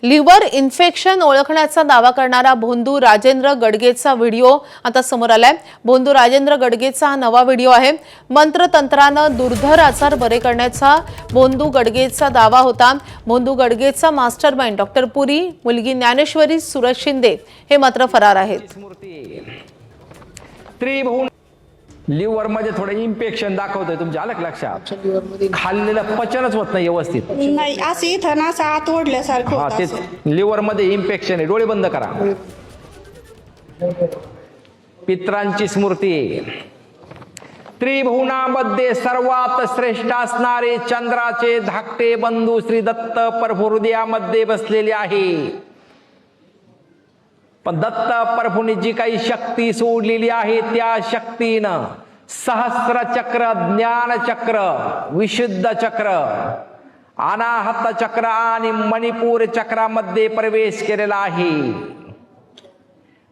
Liver infection ओळखण्याचा दावा करणारा भोंदू राजेंद्र गडगेचा व्हिडिओ आता समोर आलाय। भोंदू राजेंद्र गडगेचा हा नवा व्हिडिओ आहे। मंत्रतंत्रानं दुर्धर आजार बरे करण्याचा भोंदू गडगेचा दावा होता। भोंदू गडगेचा मास्टरमाइंड डॉक्टर पुरी, मुलगी ज्ञानेश्वरी सूरज शिंदे हे मात्र फरार आहेत। लिव्हर मध्ये थोडं इन्फेक्शन दाखवतोय तुमच्या आलं लक्षात? खाल्लेलं पचनच होत नाही व्यवस्थित, नाही असं इथं ना असं आत ओढल्यासारखं हा होतं ते असं. लिव्हर मध्ये इन्फेक्शन आहे। डोळे बंद करा। पित्रांची स्मृती, त्रिभुवनामध्ये सर्वात श्रेष्ठ असणारे चंद्राचे धाकटे बंधू श्री दत्त प्रभू हृदयामध्ये बसलेले आहे। पण दत्त प्रभूंनी जी काही शक्ती सोडलेली आहे त्या शक्तीनं सहस्र चक्र, ज्ञान चक्र, विशुद्ध चक्र, अनाहत चक्र आणि मणिपूर चक्रामध्ये प्रवेश केलेला आहे।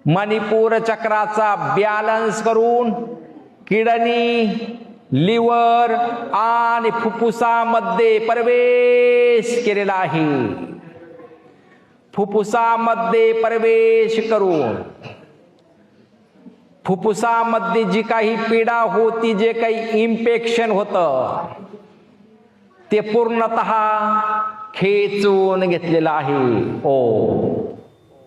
मणिपूर चक्राचा बॅलन्स करून किडनी, लिव्हर आणि फुफ्फुसामध्ये प्रवेश केलेला आहे। फुफ्फुसामध्ये प्रवेश करून फुफ्फुसामध्ये जी काही पीडा होती, जे काही इन्फेक्शन होतं ते पूर्णतः खेचून घेतलेलं आहे। ओ